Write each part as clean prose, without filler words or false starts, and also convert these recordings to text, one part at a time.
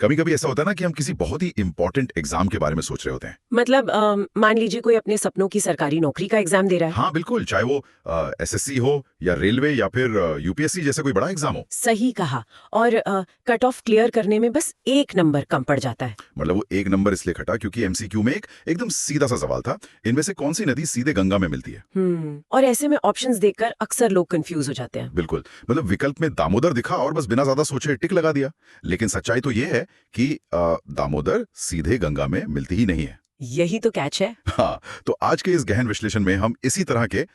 कभी कभी ऐसा होता है ना कि हम किसी बहुत ही इंपॉर्टेंट एग्जाम के बारे में सोच रहे होते हैं। मतलब मान लीजिए कोई अपने सपनों की सरकारी नौकरी का एग्जाम दे रहा है। हाँ बिल्कुल, चाहे वो एसएससी हो या रेलवे या फिर यूपीएससी जैसा कोई बड़ा एग्जाम हो। सही कहा। और कट ऑफ क्लियर करने में बस 1 नंबर कम पड़ जाता है। मतलब वो एक नंबर इसलिए घटा क्योंकि एमसीक्यू में एक एकदम सीधा सा सवाल था, इनमें से कौन सी नदी सीधे गंगा में मिलती है। और ऐसे में ऑप्शंस देखकर अक्सर लोग कंफ्यूज हो जाते हैं। बिल्कुल, मतलब विकल्प में दामोदर दिखा और बस बिना ज्यादा सोचे टिक लगा दिया। लेकिन सच्चाई तो ये है कि दामोदर सीधे गंगा में मिलती ही नहीं है। यही तो कैच है। हाँ, तो आज के इस गहन विश्लेषण में हम इसी तरह के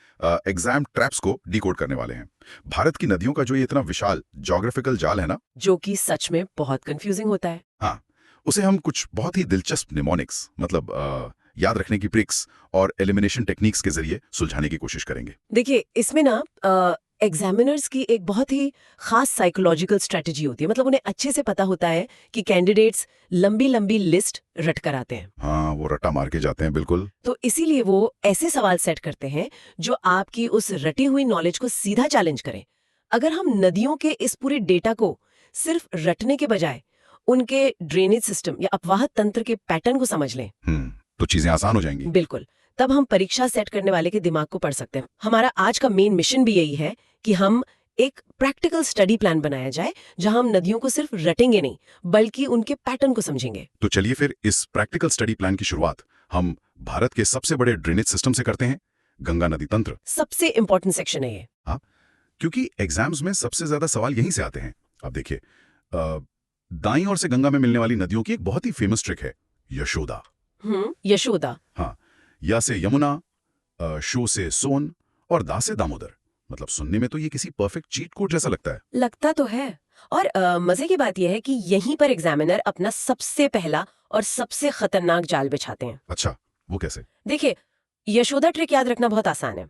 एग्जाम ट्रैप्स को डिकोड करने वाले हैं। भारत की नदियों का जो ये इतना विशाल ज्योग्राफिकल जाल है ना, जो कि सच में बहुत कंफ्यूजिंग होता है। हाँ, उसे हम कुछ बहुत ही दिलचस्प निमोनिक्स, मतलब याद रखने की ट्रिक्स और एलिमिनेशन टेक्निक्स के जरिए सुलझाने की कोशिश करेंगे। देखिए, इसमें ना एग्जामिनर्स की एक बहुत ही खास साइकोलॉजिकल स्ट्रेटजी होती है। मतलब उन्हें अच्छे से पता होता है कि कैंडिडेट्स लंबी लंबी लिस्ट रट कर आते हैं। हाँ, वो रट्टा मार के जाते हैं, बिल्कुल। तो इसीलिए वो ऐसे सवाल सेट करते हैं जो आपकी उस रटी हुई नॉलेज को सीधा चैलेंज करें। अगर हम नदियों के इस पूरे डेटा को सिर्फ रटने के बजाय उनके ड्रेनेज सिस्टम या अपवाह तंत्र के पैटर्न को समझ लें, तो चीजें आसान हो जाएंगी। बिल्कुल, तब हम परीक्षा सेट करने वाले के दिमाग को पढ़ सकते हैं। हमारा आज का मेन मिशन भी यही है कि हम एक प्रैक्टिकल स्टडी प्लान बनाया जाए जहां हम नदियों को सिर्फ रटेंगे नहीं बल्कि उनके पैटर्न को समझेंगे। तो चलिए फिर इस प्रैक्टिकल स्टडी प्लान की शुरुआत हम भारत के सबसे बड़े ड्रेनेज सिस्टम से करते हैं, गंगा नदी तंत्र। सबसे इंपॉर्टेंट सेक्शन है ये। हाँ, क्योंकि एग्जाम्स में सबसे ज्यादा सवाल यहीं से आते हैं। अब देखिए, दाईं ओर से गंगा में मिलने वाली नदियों की एक बहुत ही फेमस ट्रिक है, यशोदा। यशोदा। हाँ, या से यमुना, शो से सोन और दा से दामोदर। मतलब सुनने में तो ये किसी परफेक्ट चीट कोड जैसा लगता है। लगता तो है। और मजे की बात यह है कि यहीं पर एग्जामिनर अपना सबसे पहला और सबसे खतरनाक जाल बिछाते हैं। अच्छा, वो कैसे? देखिए, यशोदा ट्रिक याद रखना बहुत आसान है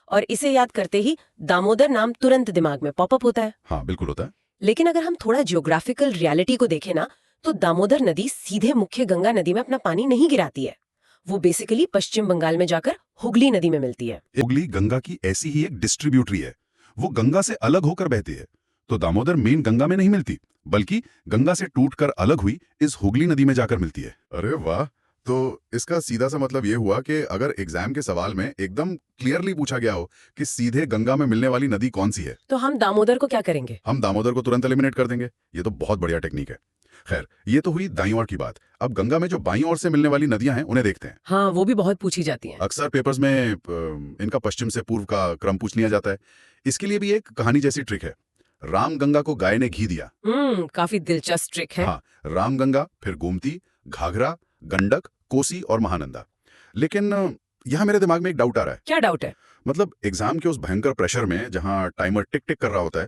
और इसे याद करते ही दामोदर नाम तुरंत दिमाग में पॉपअप होता है। हाँ बिल्कुल होता है। लेकिन अगर हम थोड़ा जियोग्राफिकल रियलिटी को देखें ना, तो दामोदर नदी सीधे मुख्य गंगा नदी में अपना पानी नहीं गिराती है। वो बेसिकली पश्चिम बंगाल में जाकर हुगली नदी में मिलती है। हुगली गंगा की ऐसी ही एक डिस्ट्रीब्यूटरी है, वो गंगा से अलग होकर बहती है। तो दामोदर मेन गंगा में नहीं मिलती, बल्कि गंगा से टूटकर अलग हुई इस हुगली नदी में जाकर मिलती है। अरे वाह! तो इसका सीधा सा मतलब ये हुआ कि अगर एग्जाम के सवाल में एकदम क्लियरली पूछा गया हो कि सीधे गंगा में मिलने वाली नदी कौन सी है, तो हम दामोदर को क्या करेंगे? हम दामोदर को तुरंत एलिमिनेट कर देंगे। ये तो बहुत बढ़िया टेक्निक है। खैर, ये तो हुई दाईं ओर की बात। अब गंगा में जो बाईं ओर से मिलने वाली नदियां हैं, उन्हें देखते हैं। हाँ, वो भी बहुत पूछी जाती हैं। अक्सर पेपर्स में इनका पश्चिम से पूर्व का क्रम पूछ लिया जाता है। इसके लिए भी एक कहानी जैसी ट्रिक है। राम गंगा को गाय ने घी दिया। काफी दिलचस्प ट्रिक है। हाँ, राम गंगा, फिर गोमती, घाघरा, गंडक, कोसी और महानंदा। लेकिन यहाँ मेरे दिमाग में एक डाउट आ रहा है। क्या डाउट है? मतलब एग्जाम के उस भयंकर प्रेशर में जहाँ टाइमर टिक टिक कर रहा होता है,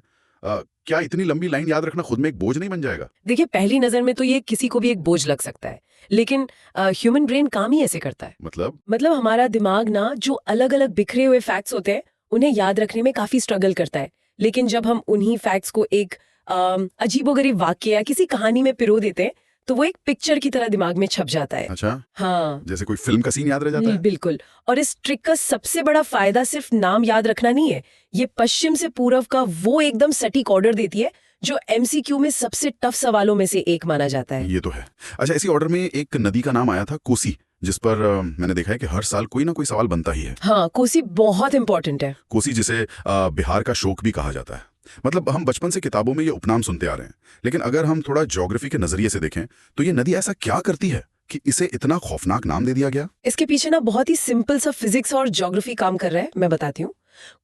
क्या इतनी लंबी लाइन याद रखना खुद में एक बोझ नहीं बन जाएगा? देखिए, पहली नजर में तो ये किसी को भी एक बोझ लग सकता है, लेकिन ह्यूमन ब्रेन काम ही ऐसे करता है। मतलब हमारा दिमाग ना जो अलग अलग बिखरे हुए फैक्ट्स होते हैं उन्हें याद रखने में काफी स्ट्रगल करता है। लेकिन जब हम उन्हीं फैक्ट्स को एक अजीबोगरीब वाक्य या किसी कहानी में पिरो देते हैं तो वो एक पिक्चर की तरह दिमाग में छप जाता है। अच्छा, हाँ, जैसे कोई फिल्म का सीन याद रह जाता है। बिल्कुल। और इस ट्रिक का सबसे बड़ा फायदा सिर्फ नाम याद रखना नहीं है, ये पश्चिम से पूर्व का वो एकदम सटीक ऑर्डर देती है जो एमसीक्यू में सबसे टफ सवालों में से एक माना जाता है। ये तो है। अच्छा, इसी ऑर्डर में एक नदी का नाम आया था, कोसी, जिस पर मैंने देखा है कि हर साल कोई ना कोई सवाल बनता ही है। हाँ, कोसी बहुत इंपॉर्टेंट है। कोसी, जिसे बिहार का शोक भी कहा जाता है। मतलब हम बचपन से किताबों में ये उपनाम सुनते आ रहे हैं, लेकिन अगर हम थोड़ा ज्योग्राफी के नजरिए से देखें तो ये नदी ऐसा क्या करती है कि इसे इतना खौफनाक नाम दे दिया गया? इसके पीछे ना बहुत ही सिंपल सा फिजिक्स और ज्योग्राफी काम कर रहा है। मैं बताती हूँ।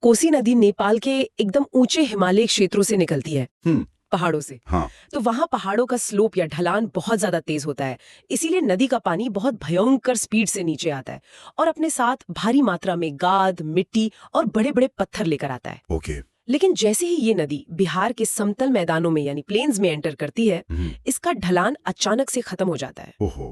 कोसी नदी नेपाल के एकदम ऊंचे हिमालय क्षेत्रों से निकलती है, पहाड़ों से। हाँ। तो वहां पहाड़ों का स्लोप या ढलान बहुत ज्यादा तेज होता है, इसीलिए नदी का पानी बहुत भयंकर स्पीड से नीचे आता है और अपने साथ भारी मात्रा में गाद, मिट्टी और बड़े बड़े पत्थर लेकर आता है। ओके। लेकिन जैसे ही ये नदी बिहार के समतल मैदानों में यानी प्लेन्स में एंटर करती है, इसका ढलान अचानक से खत्म हो जाता है। ओहो,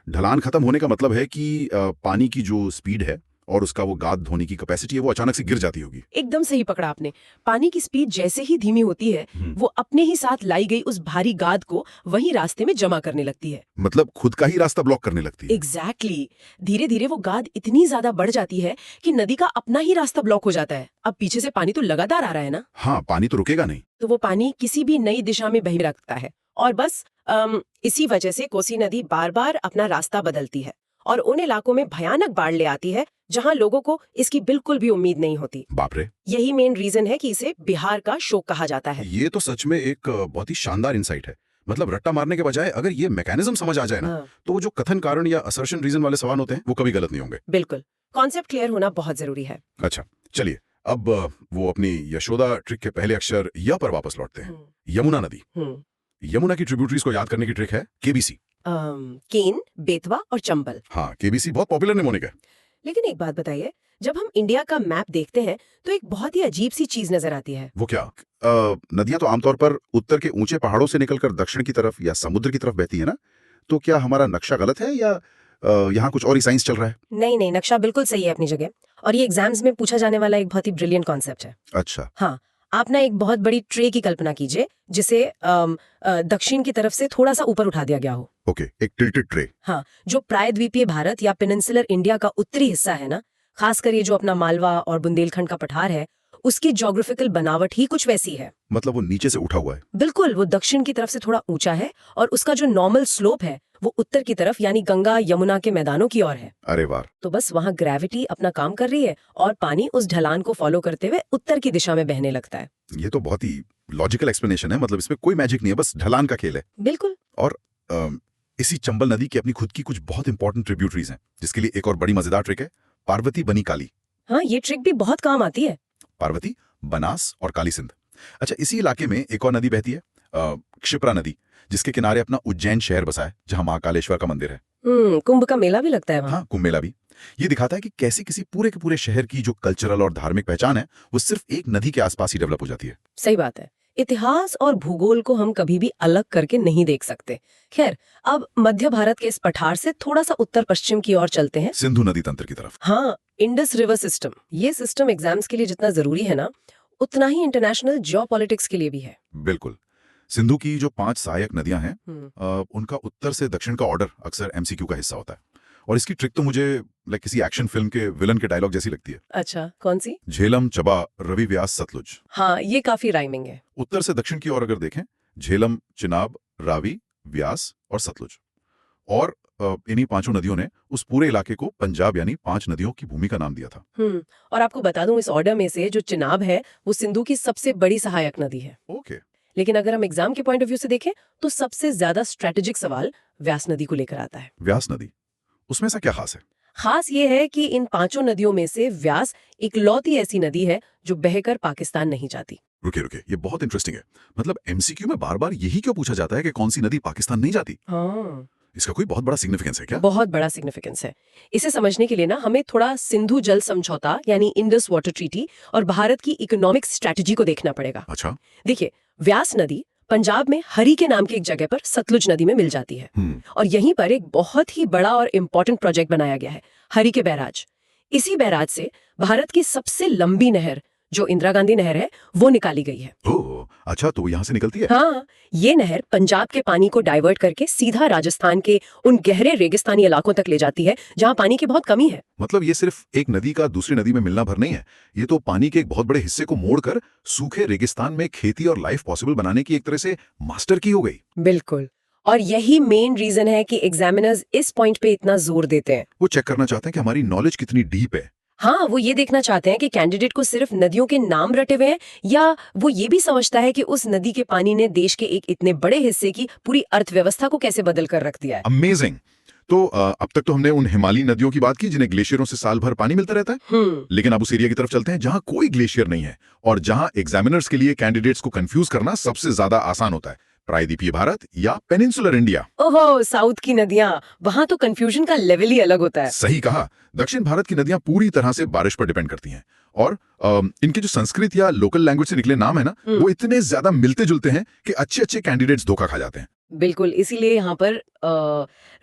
ढलान खत्म होने का मतलब है कि पानी की जो स्पीड है और उसका वो गाद धोने की कैपेसिटी है, वो अचानक से गिर जाती होगी। एकदम सही पकड़ा आपने। पानी की स्पीड जैसे ही धीमी होती है, वो अपने ही साथ लाई गई उस भारी गाद को वहीं रास्ते में जमा करने लगती है। मतलब खुद का ही रास्ता ब्लॉक करने लगती है। एग्जैक्टली। धीरे धीरे वो गाद इतनी ज्यादा बढ़ जाती है कि नदी का अपना ही रास्ता ब्लॉक हो जाता है। अब पीछे से पानी तो लगातार आ रहा है ना। हाँ, पानी तो रुकेगा नहीं। तो वो पानी किसी भी नई दिशा में बह रखता है और बस इसी वजह से कोसी नदी बार बार अपना रास्ता बदलती है और उन इलाकों में भयानक बाढ़ ले आती है जहां लोगों को इसकी बिल्कुल भी उम्मीद नहीं होती। बाप रे, यही मेन रीजन है कि इसे बिहार का शोक कहा जाता है। ये तो सच में एक बहुत ही शानदार इंसाइट है। मतलब रट्टा मारने के बजाय अगर ये मैकेनिज्म समझ आ जाए ना, हाँ, तो वो जो कथन कारण या असर्शन रीजन वाले सवाल होते हैं वो कभी गलत नहीं होंगे। बिल्कुल, कॉन्सेप्ट क्लियर होना बहुत जरूरी है। अच्छा, चलिए अब वो अपनी यशोदा ट्रिक के पहले अक्षर य पर वापस लौटते हैं। यमुना नदी। यमुना की ट्रिब्यूटरीज को याद करने की ट्रिक है केबीसी। केन, बेतवा और चंबल। हाँ, केबीसी बहुत पॉपुलर निमोनिक है। लेकिन एक बात बताइए, जब हम इंडिया का मैप देखते हैं तो एक बहुत ही अजीब सी चीज नजर आती है। वो क्या? नदियां तो आमतौर पर उत्तर के ऊंचे पहाड़ों से निकलकर दक्षिण की तरफ या समुद्र की तरफ बहती है ना, तो क्या हमारा नक्शा गलत है या यहाँ कुछ और ही साइंस चल रहा है? नहीं, नक्शा बिल्कुल सही है अपनी जगह, और ये एग्जाम्स में पूछा जाने वाला एक बहुत ही ब्रिलियंट कॉन्सेप्ट है। अच्छा। हाँ, आप ना एक बहुत बड़ी ट्रे की कल्पना कीजिए जिसे दक्षिण की तरफ से थोड़ा सा ऊपर उठा दिया गया हो। ओके, एक टिल्टेड ट्रे। हाँ, जो प्रायद्वीपीय भारत या पेनिनसुलर इंडिया का उत्तरी हिस्सा है ना, खासकर ये जो अपना मालवा और बुंदेलखंड का पठार है, उसकी ज्योग्राफिकल बनावट ही कुछ वैसी है। मतलब वो नीचे से उठा हुआ है। बिल्कुल, वो दक्षिण की तरफ से थोड़ा ऊंचा है और उसका जो नॉर्मल स्लोप है वो उत्तर की तरफ यानी गंगा यमुना के मैदानों की ओर है। अरे वाह। तो बस वहाँ ग्रेविटी अपना काम कर रही है और पानी उस ढलान को फॉलो करते हुए उत्तर की दिशा में बहने लगता है। ये तो बहुत ही लॉजिकल एक्सप्लेनेशन है। मतलब इसमें कोई मैजिक नहीं है, बस ढलान का खेल है। बिल्कुल। और इसी चंबल नदी की अपनी खुद की कुछ बहुत इंपॉर्टेंट ट्रिब्यूटरीज हैं, जिसके लिए एक और बड़ी मजेदार ट्रिक है, पार्वती बनी काली। हाँ, ये ट्रिक भी बहुत काम आती है। पार्वती, बनास और काली सिंध। अच्छा, इसी इलाके में एक और नदी बहती है, क्षिप्रा नदी, जिसके किनारे अपना उज्जैन शहर बसा है, जहां महाकालेश्वर का मंदिर है। कुंभ का मेला भी लगता है वहाँ। हाँ, कुंभ मेला भी। ये दिखाता है कि कैसे किसी पूरे के पूरे शहर की जो कल्चरल और धार्मिक पहचान है वो सिर्फ एक नदी के आसपास ही डेवलप हो जाती है। सही बात है। इतिहास और भूगोल को हम कभी भी अलग करके नहीं देख सकते। खैर, अब मध्य भारत के इस पठार से थोड़ा सा उत्तर पश्चिम की ओर चलते हैं, सिंधु नदी तंत्र की तरफ। हाँ, इंडस रिवर सिस्टम। ये सिस्टम एग्जाम्स के लिए जितना जरूरी है ना, उतना ही इंटरनेशनल जियोपॉलिटिक्स के लिए भी है। बिल्कुल। सिंधु की जो 5 सहायक नदियां हैं, उनका उत्तर से दक्षिण का ऑर्डर अक्सर एमसीक्यू का हिस्सा होता है। और इसकी ट्रिक तो मुझे किसी एक्शन फिल्म के विलन के डायलॉग जैसी लगती है। अच्छा, कौन सी? झेलम, चबा, रवि, व्यास, सतलुज। हाँ, ये काफी राइमिंग है। उत्तर से दक्षिण की ओर अगर देखें, झेलम, चिनाब, रावी, व्यास और सतलुज। और इन्हीं 5 नदियों ने उस पूरे इलाके को पंजाब यानी 5 नदियों की भूमि का नाम दिया था। और आपको बता दूं, इस ऑर्डर में से जो चिनाब है वो सिंधु की सबसे बड़ी सहायक नदी है। ओके। लेकिन अगर हम एग्जाम के पॉइंट ऑफ व्यू से देखें तो सबसे ज्यादा स्ट्रेटेजिक सवाल व्यास नदी को लेकर आता है। व्यास नदी, उसमें ऐसा क्या खास है? खास ये है कि इन 5 नदियों में से व्यास इकलौती ऐसी नदी है जो बहकर पाकिस्तान नहीं जाती। रुके, ये बहुत इंटरेस्टिंग है। मतलब एमसीक्यू में बार बार यही क्यों पूछा जाता है कि कौन सी नदी पाकिस्तान नहीं जाती? हाँ, इसका कोई बहुत बड़ा सिग्निफिकेंस है क्या? बहुत बड़ा सिग्निफिकेंस है। इसे समझने के लिए ना हमें थोड़ा सिंधु जल समझौता यानी इंडस वाटर ट्रीटी और भारत की इकोनॉमिक स्ट्रेटजी को देखना पड़ेगा। अच्छा। देखिए, व्यास नदी पंजाब में हरी के नाम की एक जगह पर सतलुज नदी में मिल जाती है और यहीं पर एक बहुत ही बड़ा और इम्पोर्टेंट प्रोजेक्ट बनाया गया है, हरी के बैराज। इसी बैराज से भारत की सबसे लंबी नहर जो इंदिरा गांधी नहर है वो निकाली गई है। ओह, अच्छा, तो यहाँ से निकलती है? हाँ, ये नहर पंजाब के पानी को डाइवर्ट करके सीधा राजस्थान के उन गहरे रेगिस्तानी इलाकों तक ले जाती है जहाँ पानी की बहुत कमी है। मतलब ये सिर्फ एक नदी का दूसरी नदी में मिलना भर नहीं है, ये तो पानी के एक बहुत बड़े हिस्से को मोड़कर सूखे रेगिस्तान में खेती और लाइफ पॉसिबल बनाने की एक तरह से मास्टर की हो गई। बिल्कुल, और यही मेन रीजन है कि एग्जामिनर्स इस पॉइंट पे इतना जोर देते हैं। वो चेक करना चाहते हैं कि हमारी नॉलेज कितनी डीप है। हाँ, वो ये देखना चाहते हैं कि कैंडिडेट को सिर्फ नदियों के नाम रटे हुए हैं या वो ये भी समझता है कि उस नदी के पानी ने देश के एक इतने बड़े हिस्से की पूरी अर्थव्यवस्था को कैसे बदल कर रख दिया है। अमेजिंग। तो अब तक तो हमने उन हिमालयी नदियों की बात की जिन्हें ग्लेशियरों से साल भर पानी मिलता रहता है। लेकिन अब उस एरिया की तरफ चलते हैं जहां कोई ग्लेशियर नहीं है और जहां एग्जामिनर्स के लिए कैंडिडेट्स को कंफ्यूज करना सबसे ज्यादा आसान होता है, प्रायद्वीपीय भारत या पेनिनसुलर इंडिया। ओहो, साउथ की नदियां, वहां तो कंफ्यूजन का लेवल ही अलग होता है। सही कहा। दक्षिण भारत की नदियां पूरी तरह से बारिश पर डिपेंड करती हैं और इनके जो संस्कृत या लोकल लैंग्वेज से निकले नाम है ना, वो इतने ज्यादा मिलते जुलते हैं कि अच्छे अच्छे कैंडिडेट्स धोखा खा जाते हैं। बिल्कुल, इसीलिए यहाँ पर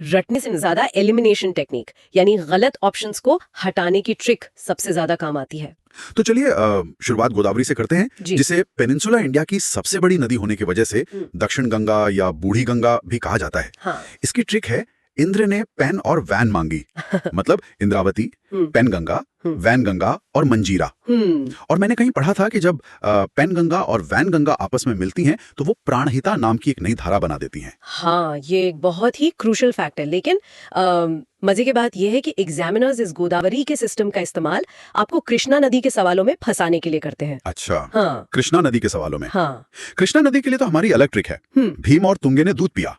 रटने से ज्यादा एलिमिनेशन टेक्निक यानी गलत ऑप्शंस को हटाने की ट्रिक सबसे ज्यादा काम आती है। तो चलिए शुरुआत गोदावरी से करते हैं, जिसे पेनिनसुला इंडिया की सबसे बड़ी नदी होने की वजह से दक्षिण गंगा या बूढ़ी गंगा भी कहा जाता है। हाँ। इसकी ट्रिक है, इंद्र ने पेन और वैन मांगी। मतलब इंद्रावती, पेन गंगा, वैनगंगा और मंजीरा। और मैंने कहीं पढ़ा था कि जब पेनगंगा और वैनगंगा आपस में मिलती हैं तो वो प्राणहिता नाम की एक नई धारा बना देती हैं। हाँ, ये एक बहुत ही क्रूशल फैक्ट है। लेकिन मजे की बात यह है कि एग्जामिनर्स इस गोदावरी के सिस्टम का इस्तेमाल आपको कृष्णा नदी के सवालों में फंसाने के लिए करते हैं। अच्छा। हाँ। कृष्णा नदी के सवालों में। हाँ। कृष्णा नदी के लिए तो हमारी अलग ट्रिक है। भीम और तुंगे ने दूध पिया।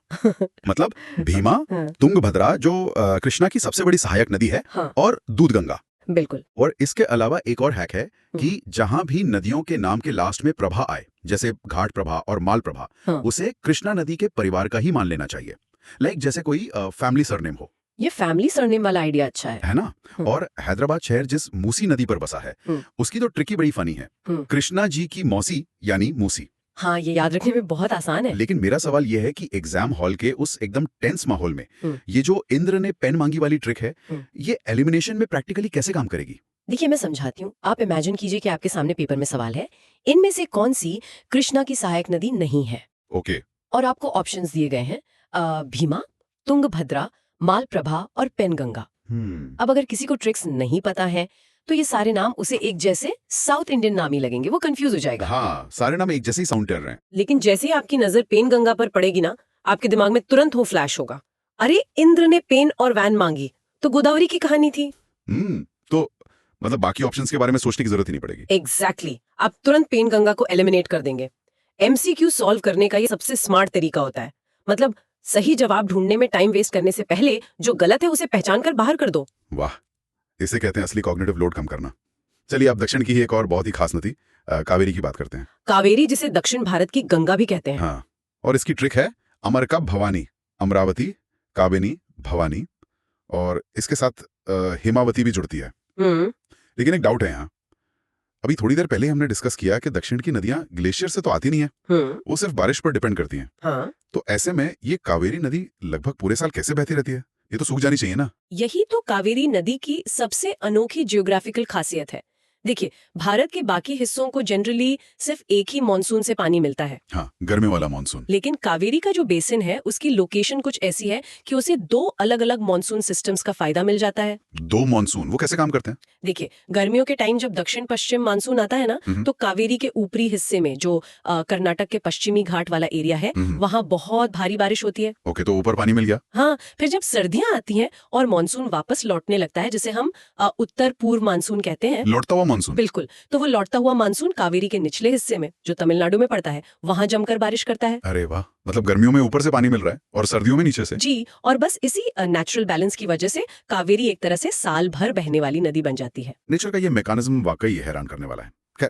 मतलब भीमा, तुंगभद्रा जो कृष्णा की सबसे बड़ी सहायक नदी है, हाँ। और दूधगंगा। बिल्कुल। और इसके अलावा एक और हैक है कि जहां भी नदियों के नाम के लास्ट में प्रभा आए, जैसे घाट प्रभा और माल प्रभा, हाँ। उसे कृष्णा नदी के परिवार का ही मान लेना चाहिए। लाइक जैसे कोई फैमिली सरनेम हो। ये फैमिली सरनेम वाला आइडिया अच्छा है ना? और हैदराबाद शहर जिस मूसी नदी पर बसा है, उसकी तो ट्रिक ही बड़ी फनी है। कृष्णा जी की मौसी यानी मूसी। हाँ, ये याद रखने में बहुत आसान है। लेकिन मेरा सवाल यह है कि एग्जाम हॉल के उस एकदम टेंस माहौल में ये जो इंद्र ने पेन मांगी वाली ट्रिक है, ये एलिमिनेशन में प्रैक्टिकली कैसे काम करेगी? देखिए, मैं समझाती हूँ। आप इमेजिन कीजिए कि आपके सामने पेपर में सवाल है, इनमें से कौन सी कृष्णा की सहायक नदी नहीं है। ओके। और आपको ऑप्शंस दिए गए हैं भीमा, तुंगभद्रा, मालप्रभा और पेनगंगा। अब अगर किसी को ट्रिक्स नहीं पता है तो ये सारे नाम उसे एक जैसे साउथ इंडियन नाम ही लगेंगे, वो कंफ्यूज हो जाएगा। हाँ, सारे नाम एक जैसे ही साउंड कर रहे हैं। लेकिन जैसे ही आपकी नजर पेनगंगा पर पड़ेगी ना, आपके दिमाग में तुरंत वो फ्लैश होगा, अरे इंद्र ने पेन और वैन मांगी, तो गोदावरी की कहानी थी। तो मतलब बाकी ऑप्शंस के बारे में सोचने की जरूरत ही नहीं पड़ेगी। एग्जैक्टली। आप तुरंत पेनगंगा को एलिमिनेट कर देंगे। एमसीक्यू सॉल्व करने का ये सबसे स्मार्ट तरीका होता है। मतलब सही जवाब ढूंढने में टाइम वेस्ट करने से पहले जो गलत है उसे पहचान कर बाहर कर दो। वाह, इसे कहते हैं असली कॉग्निटिव लोड कम करना। चलिए, अब दक्षिण की ही एक और बहुत ही खास नदी कावेरी की बात करते हैं। कावेरी, जिसे दक्षिण भारत की गंगा भी कहते हैं। हाँ, और इसकी ट्रिक है अमरका भवानी, अमरावती, काबिनी, भवानी, और इसके साथ हिमावती भी जुड़ती है। लेकिन एक डाउट है यहाँ। अभी थोड़ी देर पहले हमने डिस्कस किया कि दक्षिण की नदियां ग्लेशियर से तो आती नहीं है, वो सिर्फ बारिश पर डिपेंड करती हैं। हाँ। तो ऐसे में ये कावेरी नदी लगभग पूरे साल कैसे बहती रहती है? ये तो सूख जानी चाहिए ना? यही तो कावेरी नदी की सबसे अनोखी जियोग्राफिकल खासियत है। देखिए, भारत के बाकी हिस्सों को जनरली सिर्फ एक ही मॉनसून से पानी मिलता है। हाँ, गर्मी वाला मॉनसून। लेकिन कावेरी का जो बेसिन है, उसकी लोकेशन कुछ ऐसी है कि उसे दो अलग अलग मॉनसून सिस्टम्स का फायदा मिल जाता है। दो मॉनसून, वो कैसे काम करते हैं? देखिए, गर्मियों के टाइम जब दक्षिण पश्चिम मानसून आता है ना, तो कावेरी के ऊपरी हिस्से में जो कर्नाटक के पश्चिमी घाट वाला एरिया है, वहाँ बहुत भारी बारिश होती है। ओके, तो ऊपर पानी मिल गया। हाँ, फिर जब सर्दियां आती हैं और मानसून वापस लौटने लगता है, जिसे हम उत्तर पूर्व मानसून कहते हैं। लौटता हुआ मानसून। बिल्कुल। तो वो लौटता हुआ मानसून कावेरी के निचले हिस्से में, जो तमिलनाडु में पड़ता है, वहां जमकर बारिश करता है। अरे वाह, मतलब गर्मियों में ऊपर से पानी मिल रहा है और सर्दियों में नीचे से। जी, और बस इसी नेचुरल बैलेंस की वजह से कावेरी एक तरह से साल भर बहने वाली नदी बन जाती है। नेचर का ये मैकेनिज्म वाकई हैरान करने वाला है। खैर,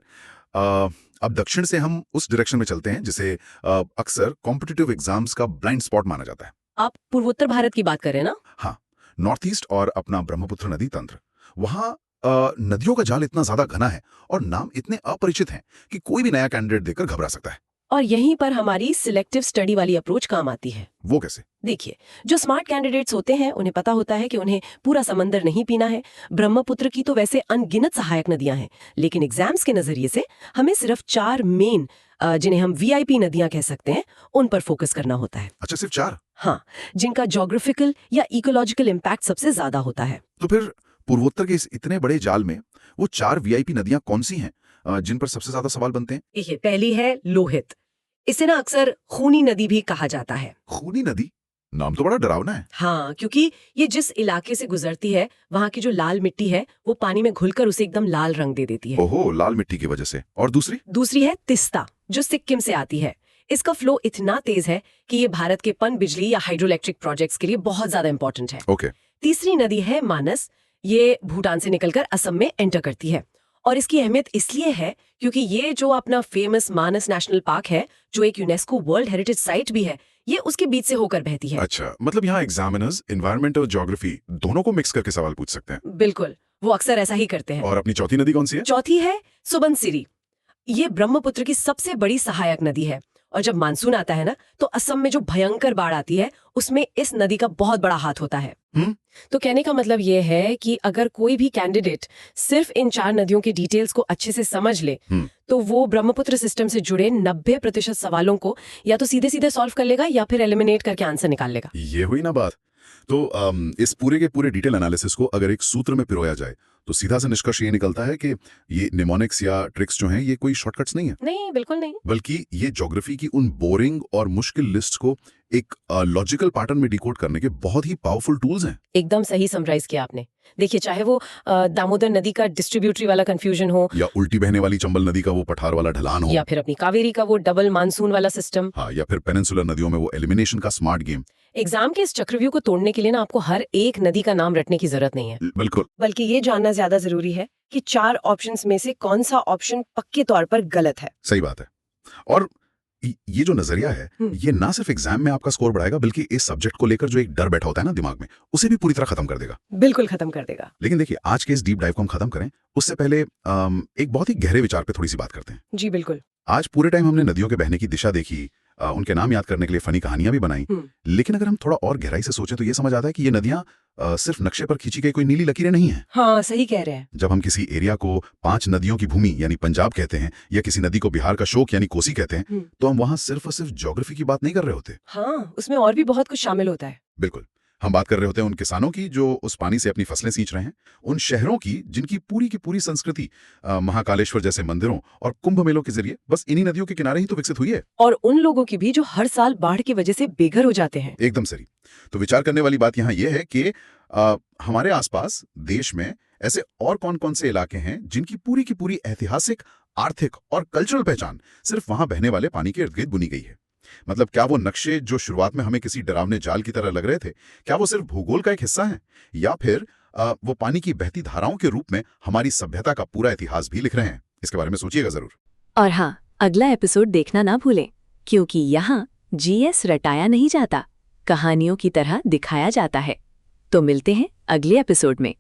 अब दक्षिण से हम उस डायरेक्शन में चलते हैं जिसे अक्सर कॉम्पिटिटिव एग्जाम्स का ब्लाइंड स्पॉट माना जाता है। आप पूर्वोत्तर भारत की बात कर रहे हैं ना? हाँ, नॉर्थ ईस्ट और अपना ब्रह्मपुत्र नदी तंत्र। वहाँ नदियों का जाल इतना ज्यादा घना है और नाम इतने अपरिचित हैं कि कोई भी नया कैंडिडेट देखकर घबरा सकता है। और यहीं पर हमारी सिलेक्टिव स्टडी वाली अप्रोच काम आती है। वो कैसे? देखिए, जो स्मार्ट कैंडिडेट्स होते हैं उन्हें पता होता है कि उन्हें पूरा समंदर नहीं पीना है। ब्रह्मपुत्र की तो वैसे अनगिनत सहायक नदियां हैं, लेकिन एग्जाम्स के नजरिए से हमें सिर्फ 4 मेन, जिन्हें हम वीआईपी नदियां कह सकते हैं, उन पर फोकस करना होता है। अच्छा, सिर्फ 4? हाँ, जिनका ज्योग्राफिकल या इकोलॉजिकल इम्पैक्ट सबसे ज्यादा होता है। तो फिर पूर्वोत्तर के इस इतने बड़े जाल में वो 4 वीआईपी नदियां कौन सी हैं जिन पर सबसे ज्यादा सवाल बनते हैं? देखिए, पहली है लोहित। इसे ना अक्सर खूनी नदी भी कहा जाता है। खूनी नदी? नाम तो बड़ा डरावना है। हाँ, क्योंकि ये जिस इलाके से गुजरती है, वहाँ की जो लाल मिट्टी है वो पानी में घुलकर उसे एकदम लाल रंग दे देती है। ओहो, लाल मिट्टी की वजह से। और दूसरी है तिस्ता, जो सिक्किम से आती है। इसका फ्लो इतना तेज है कि ये भारत के पन बिजली या हाइड्रोइलेक्ट्रिक प्रोजेक्ट्स के लिए बहुत ज्यादा इंपॉर्टेंट है। ओके। तीसरी नदी है मानस। ये भूटान से निकलकर असम में एंटर करती है, और इसकी अहमियत इसलिए है क्योंकि ये जो अपना फेमस मानस नेशनल पार्क है, जो एक यूनेस्को वर्ल्ड हेरिटेज साइट भी है, ये उसके बीच से होकर बहती है। अच्छा, मतलब यहाँ एग्जामिनर्स एनवायरमेंट और ज्योग्राफी दोनों को मिक्स करके सवाल पूछ सकते हैं। बिल्कुल, वो अक्सर ऐसा ही करते हैं। और अपनी चौथी नदी कौन सी है? चौथी है सुबनसिरी। ये ब्रह्मपुत्र की सबसे बड़ी सहायक नदी है, और जब मानसून आता है ना, तो असम में जो भयंकर बाढ़ आती है, उसमें इस नदी का बहुत बड़ा हाथ होता है। तो कहने का मतलब ये है कि अगर कोई भी कैंडिडेट सिर्फ इन 4 नदियों की डिटेल्स को अच्छे से समझ ले, तो वो ब्रह्मपुत्र सिस्टम से जुड़े 90% सवालों को या तो सीधे सीधे सॉल्व कर लेगा या फिर एलिमिनेट करके आंसर निकाल लेगा। ये हुई ना बात। तो इस पूरे के पूरे डिटेल एनालिसिस को अगर एक सूत्र में पिरोया जाए तो सीधा सा निष्कर्ष ये निकलता है कि ये निमोनिक्स या ट्रिक्स जो हैं ये कोई शॉर्टकट्स नहीं है, नहीं, बिल्कुल नहीं। बल्कि ये ज्योग्राफी की उन बोरिंग और मुश्किल लिस्ट को एक लॉजिकल पैटर्न में डिकोड करने के बहुत ही पावरफुल टूल्स हैं। एकदम सही समराइज किया आपने। देखिए, चाहे वो दामोदर नदी का डिस्ट्रीब्यूटरी वाला कंफ्यूजन हो, या उल्टी बहने वाली चंबल नदी का वो पठार वाला ढलान हो, या फिर अपनी कावेरी का वो डबल मानसून वाला सिस्टम। हाँ, या फिर पेनिनसुलर नदियों में वो एलिमिनेशन का स्मार्ट गेम। एग्जाम के इस चक्रव्यूह को तोड़ने के लिए ना आपको हर एक नदी का नाम रटने की जरूरत नहीं है, बिल्कुल, बल्कि ये जानना ज्यादा जरूरी है कि 4 ऑप्शंस में से कौन सा ऑप्शन पक्के तौर पर गलत है। सही बात है। और ये जो नजरिया है ये ना सिर्फ एग्जाम में आपका स्कोर बढ़ाएगा, बल्कि इस सब्जेक्ट को लेकर जो एक डर बैठा होता है ना दिमाग में, उसे भी पूरी तरह खत्म कर देगा। बिल्कुल खत्म कर देगा। लेकिन देखिए, आज के इस डीप डाइव को हम खत्म करें उससे पहले एक बहुत ही गहरे विचार पे थोड़ी सी बात करते हैं। जी बिल्कुल। आज पूरे टाइम हमने नदियों के बहने की दिशा देखी, उनके नाम याद करने के लिए फनी कहानियां भी बनाई, लेकिन अगर हम थोड़ा और गहराई से सोचें तो ये समझ आता है कि ये नदियां सिर्फ नक्शे पर खींची गई कोई नीली लकीरें नहीं हैं। हाँ, सही कह रहे हैं। जब हम किसी एरिया को 5 नदियों की भूमि यानी पंजाब कहते हैं, या किसी नदी को बिहार का शोक यानी कोसी कहते हैं, तो हम वहां सिर्फ और सिर्फ ज्योग्राफी की बात नहीं कर रहे होते। हाँ, उसमें और भी बहुत कुछ शामिल होता है। बिल्कुल, हम बात कर रहे होते हैं उन किसानों की जो उस पानी से अपनी फसलें सींच रहे हैं, उन शहरों की जिनकी पूरी की पूरी संस्कृति महाकालेश्वर जैसे मंदिरों और कुंभ मेलों के जरिए बस इन्हीं नदियों के किनारे ही तो विकसित हुई है। और उन लोगों की भी जो हर साल बाढ़ की वजह से बेघर हो जाते हैं। एकदम सही। तो विचार करने वाली बात यहाँ यह है कि हमारे आसपास देश में ऐसे और कौन कौन से इलाके हैं जिनकी पूरी की पूरी ऐतिहासिक, आर्थिक और कल्चरल पहचान सिर्फ वहां बहने वाले पानी के इर्द गिर्द बुनी गई है। मतलब क्या वो नक्शे जो शुरुआत में हमें किसी डरावने जाल की तरह लग रहे थे, क्या वो सिर्फ भूगोल का एक हिस्सा है, या फिर वो पानी की बहती धाराओं के रूप में हमारी सभ्यता का पूरा इतिहास भी लिख रहे हैं? इसके बारे में सोचिएगा जरूर। और हाँ, अगला एपिसोड देखना ना भूलें, क्योंकि यहाँ जीएस रटाया नहीं जाता, कहानियों की तरह दिखाया जाता है। तो मिलते हैं अगले एपिसोड में।